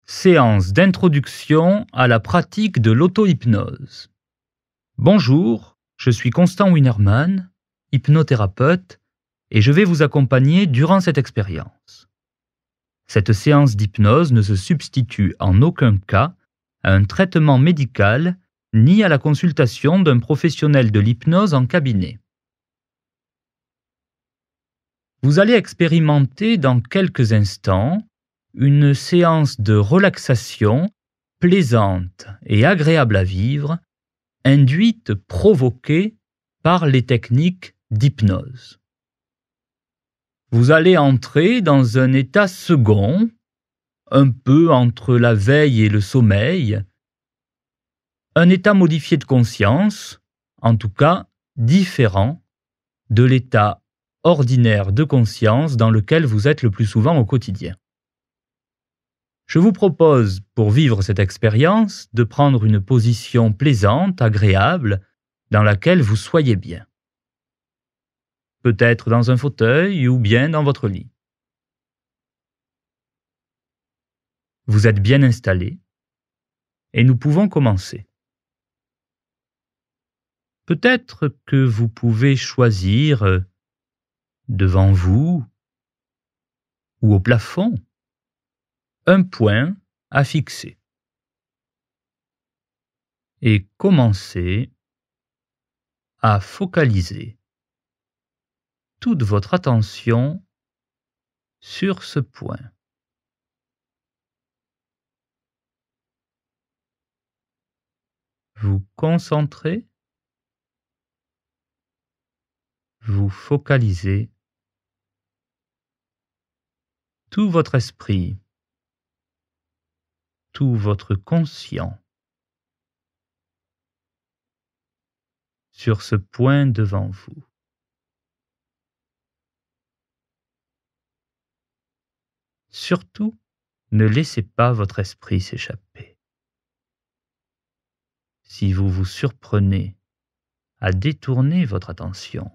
Séance d'introduction à la pratique de l'auto-hypnose. Bonjour, je suis Constant Winnerman, hypnothérapeute, et je vais vous accompagner durant cette expérience. Cette séance d'hypnose ne se substitue en aucun cas à un traitement médical ni à la consultation d'un professionnel de l'hypnose en cabinet. Vous allez expérimenter dans quelques instants une séance de relaxation plaisante et agréable à vivre, induite, provoquée par les techniques d'hypnose. Vous allez entrer dans un état second, un peu entre la veille et le sommeil, un état modifié de conscience, en tout cas différent de l'état ordinaire de conscience dans lequel vous êtes le plus souvent au quotidien. Je vous propose, pour vivre cette expérience, de prendre une position plaisante, agréable, dans laquelle vous soyez bien. Peut-être dans un fauteuil ou bien dans votre lit. Vous êtes bien installé et nous pouvons commencer. Peut-être que vous pouvez choisir devant vous ou au plafond un point à fixer et commencer à focaliser toute votre attention sur ce point. Vous concentrez, vous focalisez tout votre esprit, tout votre conscient sur ce point devant vous. Surtout, ne laissez pas votre esprit s'échapper. Si vous vous surprenez à détourner votre attention,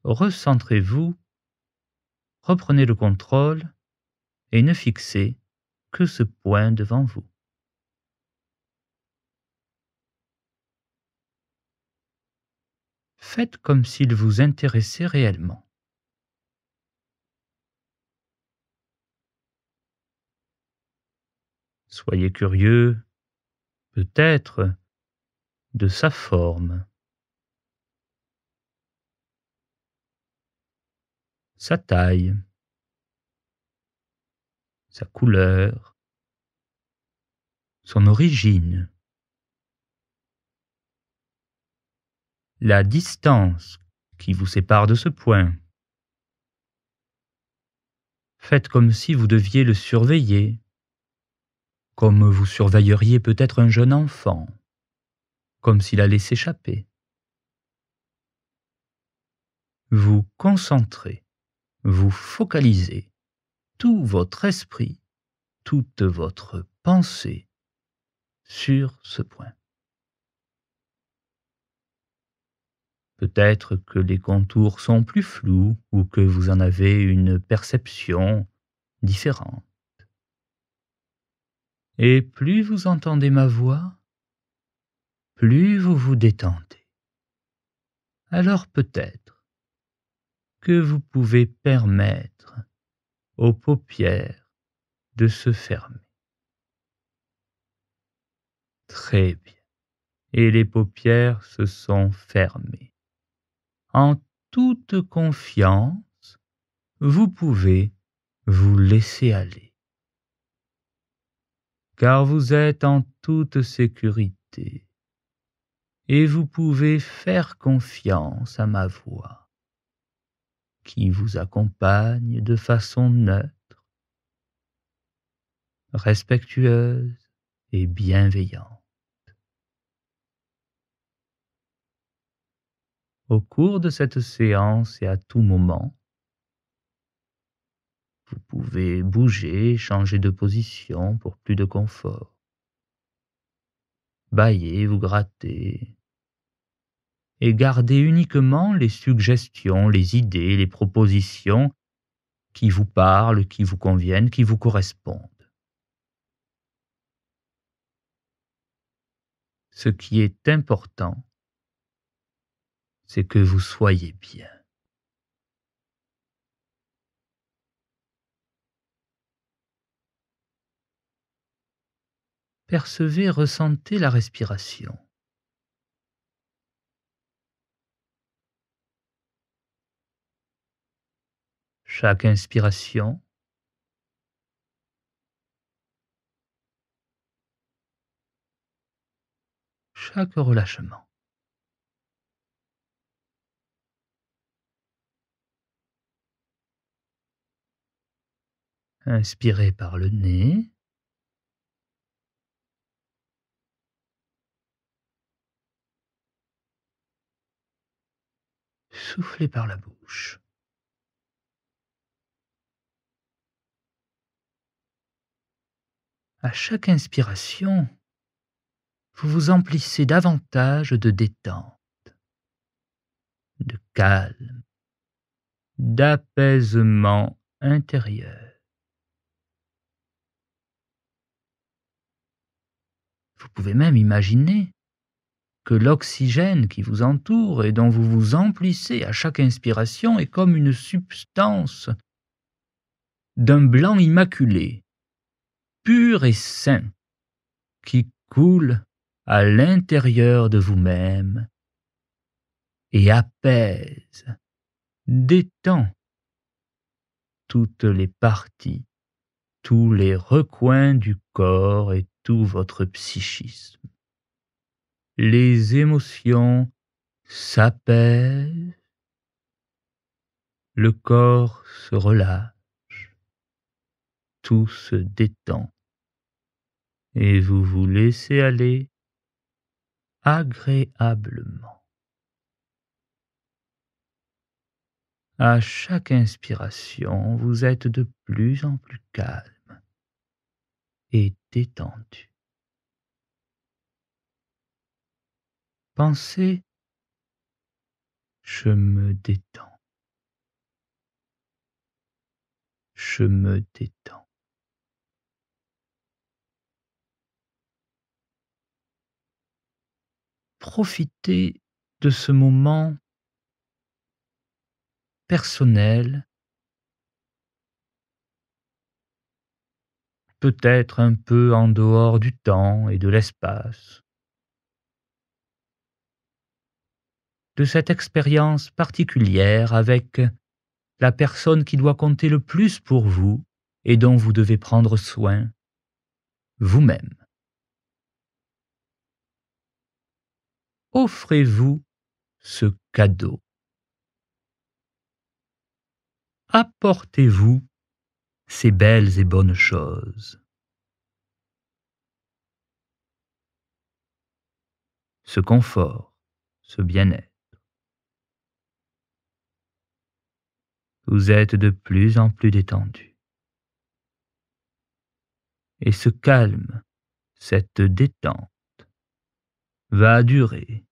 recentrez-vous, reprenez le contrôle et ne fixez que ce point devant vous. Faites comme s'il vous intéressait réellement. Soyez curieux, peut-être, de sa forme, sa taille, sa couleur, son origine, la distance qui vous sépare de ce point. Faites comme si vous deviez le surveiller, comme vous surveilleriez peut-être un jeune enfant, comme s'il allait s'échapper. Vous concentrez, vous focalisez tout votre esprit, toute votre pensée sur ce point. Peut-être que les contours sont plus flous ou que vous en avez une perception différente. Et plus vous entendez ma voix, plus vous vous détendez. Alors peut-être que vous pouvez permettre aux paupières de se fermer. Très bien. Et les paupières se sont fermées. En toute confiance, vous pouvez vous laisser aller. Car vous êtes en toute sécurité et vous pouvez faire confiance à ma voix qui vous accompagne de façon neutre, respectueuse et bienveillante. Au cours de cette séance et à tout moment, vous pouvez bouger, changer de position pour plus de confort. Bâiller, vous gratter. Et garder uniquement les suggestions, les idées, les propositions qui vous parlent, qui vous conviennent, qui vous correspondent. Ce qui est important, c'est que vous soyez bien. Percevez, ressentez la respiration. Chaque inspiration, chaque relâchement. Inspirez par le nez. Soufflez par la bouche. À chaque inspiration, vous vous emplissez davantage de détente, de calme, d'apaisement intérieur. Vous pouvez même imaginer que l'oxygène qui vous entoure et dont vous vous emplissez à chaque inspiration est comme une substance d'un blanc immaculé, pur et sain, qui coule à l'intérieur de vous-même et apaise, détend toutes les parties, tous les recoins du corps et tout votre psychisme. Les émotions s'apaisent, le corps se relâche, tout se détend et vous vous laissez aller agréablement. À chaque inspiration, vous êtes de plus en plus calme et détendu. Pensez, je me détends. Je me détends. Profitez de ce moment personnel, peut-être un peu en dehors du temps et de l'espace, de cette expérience particulière avec la personne qui doit compter le plus pour vous et dont vous devez prendre soin, vous-même. Offrez-vous ce cadeau. Apportez-vous ces belles et bonnes choses. Ce confort, ce bien-être. Vous êtes de plus en plus détendu. Et ce calme, cette détente, va durer,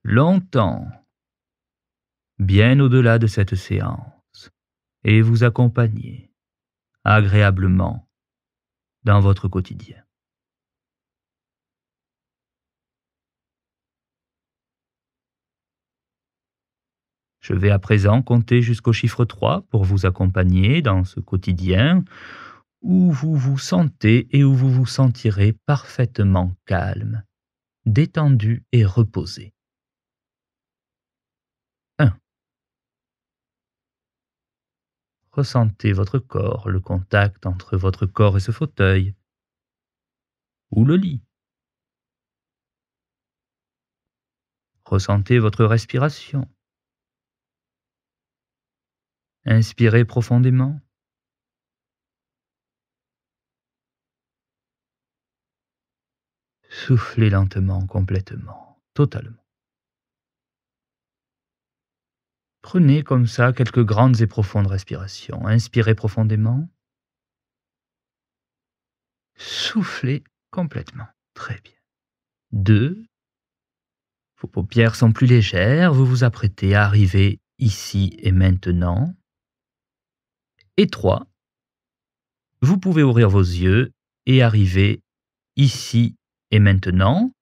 longtemps, bien au-delà de cette séance, et vous accompagner agréablement dans votre quotidien. Je vais à présent compter jusqu'au chiffre 3 pour vous accompagner dans ce quotidien où vous vous sentez et où vous vous sentirez parfaitement calme, détendu et reposé. 1. Ressentez votre corps, le contact entre votre corps et ce fauteuil ou le lit. Ressentez votre respiration. Inspirez profondément. Soufflez lentement, complètement, totalement. Prenez comme ça quelques grandes et profondes respirations. Inspirez profondément. Soufflez complètement. Très bien. 2. Vos paupières sont plus légères. Vous vous apprêtez à arriver ici et maintenant. Et 3. Vous pouvez ouvrir vos yeux et arriver ici et maintenant.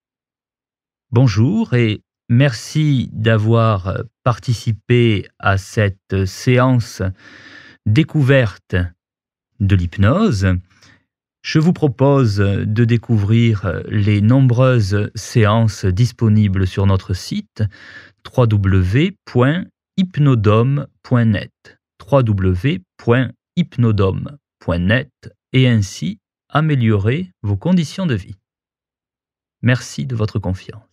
Bonjour et merci d'avoir participé à cette séance découverte de l'hypnose. Je vous propose de découvrir les nombreuses séances disponibles sur notre site www.hypnodome.net www.hypnodome.net et ainsi améliorer vos conditions de vie. Merci de votre confiance.